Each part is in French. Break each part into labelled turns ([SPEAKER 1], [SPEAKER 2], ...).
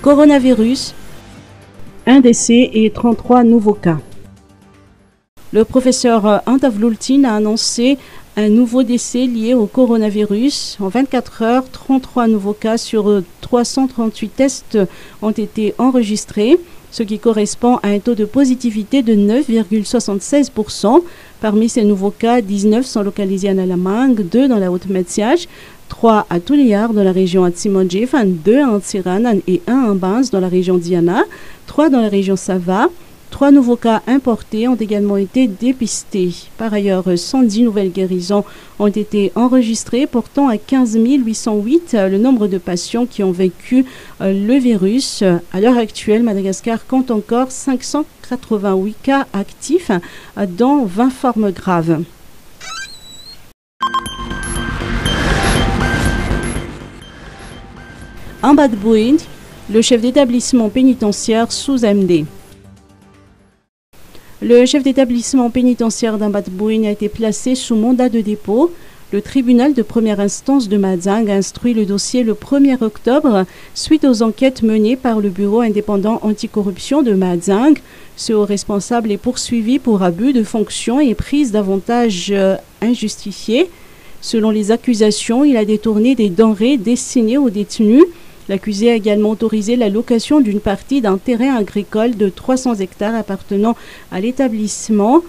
[SPEAKER 1] Coronavirus, un décès et 33 nouveaux cas. Le professeur Andavloultine a annoncé un nouveau décès lié au coronavirus. En 24 heures, 33 nouveaux cas sur 338 tests ont été enregistrés, ce qui correspond à un taux de positivité de 9,76%. Parmi ces nouveaux cas, 19 sont localisés à Nalamang, 2 dans la Haute-Métiage, 3 à Tuliar dans la région Atsimondjifan, 2 à Antsiranan et 1 à Bans dans la région Diana, 3 dans la région Sava. 3 nouveaux cas importés ont également été dépistés. Par ailleurs, 110 nouvelles guérisons ont été enregistrées, portant à 15 808 le nombre de patients qui ont vaincu le virus. À l'heure actuelle, Madagascar compte encore 588 cas actifs, dont 20 formes graves. Ambadbouin, le chef d'établissement pénitentiaire sous MD. Le chef d'établissement pénitentiaire d'Ambadbouin a été placé sous mandat de dépôt. Le tribunal de première instance de Madzang a instruit le dossier le 1er octobre suite aux enquêtes menées par le bureau indépendant anticorruption de Madzang. Ce haut responsable est poursuivi pour abus de fonction et prise d'avantages injustifiés. Selon les accusations, il a détourné des denrées destinées aux détenus. L'accusé a également autorisé la location d'une partie d'un terrain agricole de 300 hectares appartenant à l'établissement.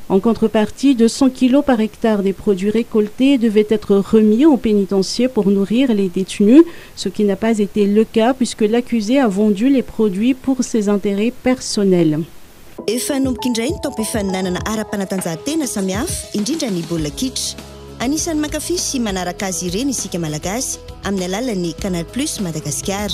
[SPEAKER 1] En contrepartie, 200 kilos par hectare des produits récoltés devaient être remis au pénitencier pour nourrir les détenus, ce qui n'a pas été le cas puisque l'accusé a vendu les produits pour ses intérêts personnels.
[SPEAKER 2] Anisan'ny mankafy sy manaraka azy ireny isika malagasy amin'ny alalan'ny Canal Plus Madagascar.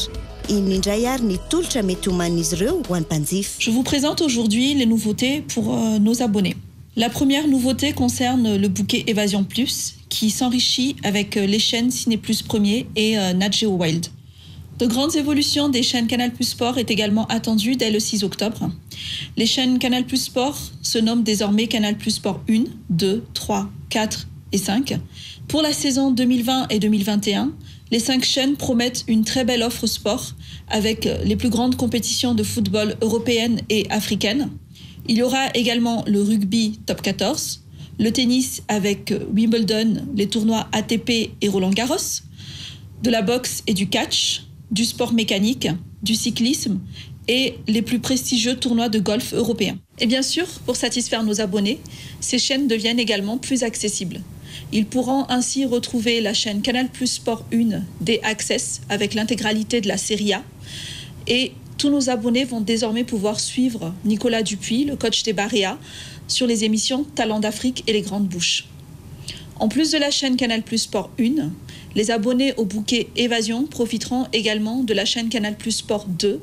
[SPEAKER 2] Indrindray ary ny tolotra mety homanin'izy ireo ho an'ny mpanjifa.
[SPEAKER 3] Je vous présente aujourd'hui les nouveautés pour nos abonnés. La première nouveauté concerne le bouquet Évasion Plus qui s'enrichit avec les chaînes Ciné Plus Premier et Nat Geo Wild. De grandes évolutions des chaînes Canal Plus Sport est également attendues dès le 6 octobre. Les chaînes Canal Plus Sport se nomment désormais Canal Plus Sport 1, 2, 3, 4 et 5. Pour la saison 2020 et 2021, les 5 chaînes promettent une très belle offre sport avec les plus grandes compétitions de football européennes et africaines. Il y aura également le rugby top 14, le tennis avec Wimbledon, les tournois ATP et Roland-Garros, de la boxe et du catch, du sport mécanique, du cyclisme et les plus prestigieux tournois de golf européens. Et bien sûr, pour satisfaire nos abonnés, ces chaînes deviennent également plus accessibles. Ils pourront ainsi retrouver la chaîne Canal Plus Sport 1 D-Access avec l'intégralité de la série A. Et tous nos abonnés vont désormais pouvoir suivre Nicolas Dupuis, le coach des Barréas, sur les émissions Talent d'Afrique et les Grandes Bouches. En plus de la chaîne Canal Plus Sport 1, les abonnés au bouquet Évasion profiteront également de la chaîne Canal Plus Sport 2,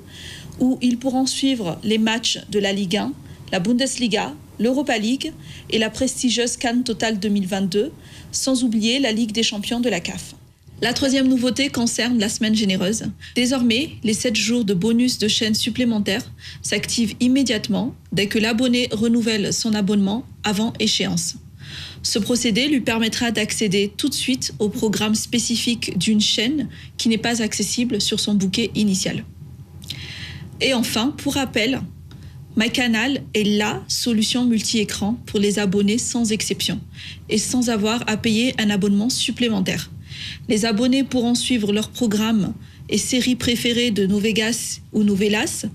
[SPEAKER 3] où ils pourront suivre les matchs de la Ligue 1, la Bundesliga, l'Europa League et la prestigieuse Cannes Total 2022, sans oublier la Ligue des champions de la CAF. La troisième nouveauté concerne la semaine généreuse. Désormais, les 7 jours de bonus de chaînes supplémentaires s'activent immédiatement dès que l'abonné renouvelle son abonnement avant échéance. Ce procédé lui permettra d'accéder tout de suite au programme spécifique d'une chaîne qui n'est pas accessible sur son bouquet initial. Et enfin, pour rappel, MyCanal est la solution multi-écran pour les abonnés sans exception et sans avoir à payer un abonnement supplémentaire. Les abonnés pourront suivre leurs programmes et séries préférées de Novegas ou Novelas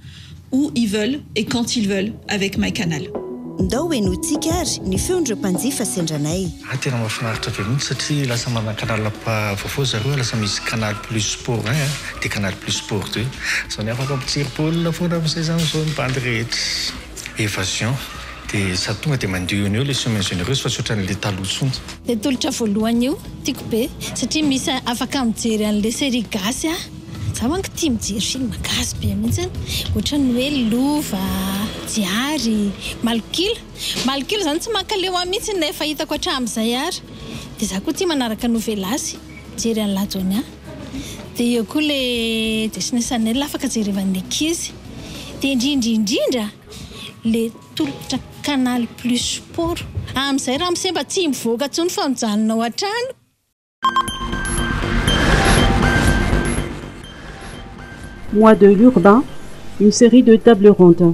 [SPEAKER 3] où ils veulent et quand ils veulent avec MyCanal.
[SPEAKER 2] Ndao enotsika ary ny feondreo mpanjifa sendranay.
[SPEAKER 4] Tena mahafinaritra be mihitsy satria lasa manana canal vaovao zareo lasa misy Canal Plus Sport 1 dia Canal Plus Sport 2. Zany afaka mitsiry baolina foana amin'izay zany zao ny bandy rehetra. Évasion dia sady tonga dia mandeha eo ilay semaine généreuse fa tsy ohatran'ilay taloha intsony.
[SPEAKER 5] Dia tolotra voalohany io tiako be satria misy afaka mijery an'ilay série gasy a. Za manko tia mijery film gasy be mihitsy ohatran'ny hoe Lova, Diary, Malkila zany tsy mankaleo mihitsy nefa hitako hatramin'izay ary. Dia za koa tia manaraka novelasy jery an'ny Ladonia. Dia eo koa le Disney Channel afaka jerevan'ny ankizy. Dia indrindra le tolotra Canal Plus Sport. Amin'izay raha misemba tsy mivoaka intsony fa mijanona ao an-trano.
[SPEAKER 1] mois de l'urbain, une série de tables rondes.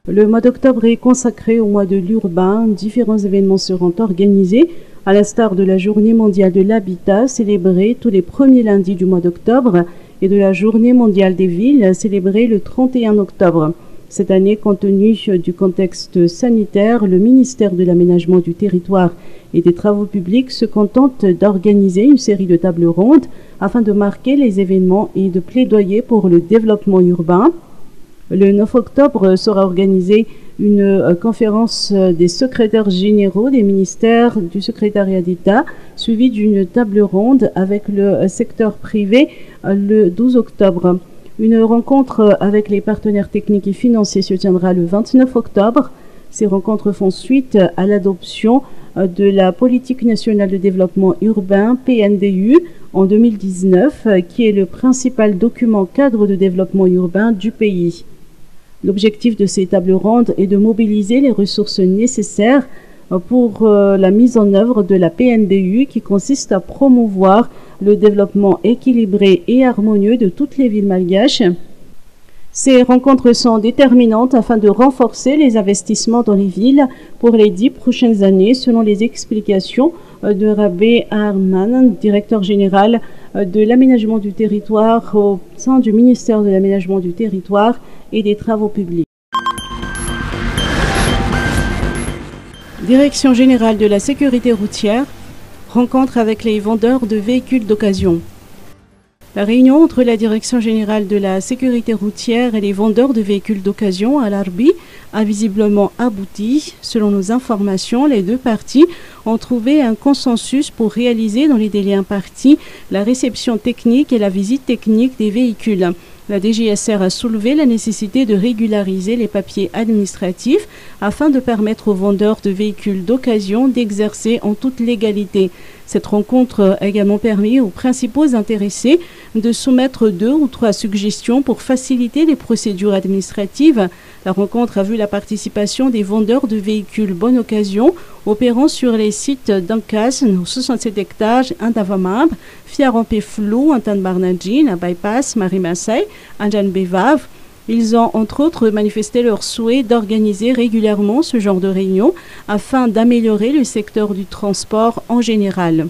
[SPEAKER 1] Le mois d'octobre est consacré au mois de l'urbain. Différents événements seront organisés, à l'instar de la Journée mondiale de l'habitat, célébrée tous les premiers lundis du mois d'octobre, et de la Journée mondiale des villes, célébrée le 31 octobre. Cette année, compte tenu du contexte sanitaire, le ministère de l'Aménagement du Territoire et des Travaux publics se contente d'organiser une série de tables rondes afin de marquer les événements et de plaidoyer pour le développement urbain. Le 9 octobre sera organisée une conférence des secrétaires généraux des ministères du secrétariat d'État, suivie d'une table ronde avec le secteur privé le 12 octobre. Une rencontre avec les partenaires techniques et financiers se tiendra le 29 octobre. Ces rencontres font suite à l'adoption de la politique nationale de développement urbain, PNDU, en 2019, qui est le principal document cadre de développement urbain du pays. L'objectif de ces tables rondes est de mobiliser les ressources nécessaires pour la mise en œuvre de la PNDU qui consiste à promouvoir le développement équilibré et harmonieux de toutes les villes malgaches. Ces rencontres sont déterminantes afin de renforcer les investissements dans les villes pour les 10 prochaines années, selon les explications de Rabé Arman, directeur général de l'aménagement du territoire au sein du ministère de l'aménagement du territoire et des travaux publics. Direction générale de la sécurité routière, rencontre avec les vendeurs de véhicules d'occasion. La réunion entre la Direction générale de la sécurité routière et les vendeurs de véhicules d'occasion à l'Arbi a visiblement abouti. Selon nos informations, les deux parties ont trouvé un consensus pour réaliser dans les délais impartis la réception technique et la visite technique des véhicules. La DGSR a soulevé la nécessité de régulariser les papiers administratifs afin de permettre aux vendeurs de véhicules d'occasion d'exercer en toute légalité. Cette rencontre a également permis aux principaux intéressés de soumettre 2 ou 3 suggestions pour faciliter les procédures administratives. La rencontre a vu la participation des vendeurs de véhicules bonne occasion opérant sur les sites d'Ankas, 67 hectares, Andavamab, Fiarampé Flou, Antan Barnadjin, à Bypass, Marimasai, Anjan Bevav. Ils ont entre autres manifesté leur souhait d'organiser régulièrement ce genre de réunion afin d'améliorer le secteur du transport en général.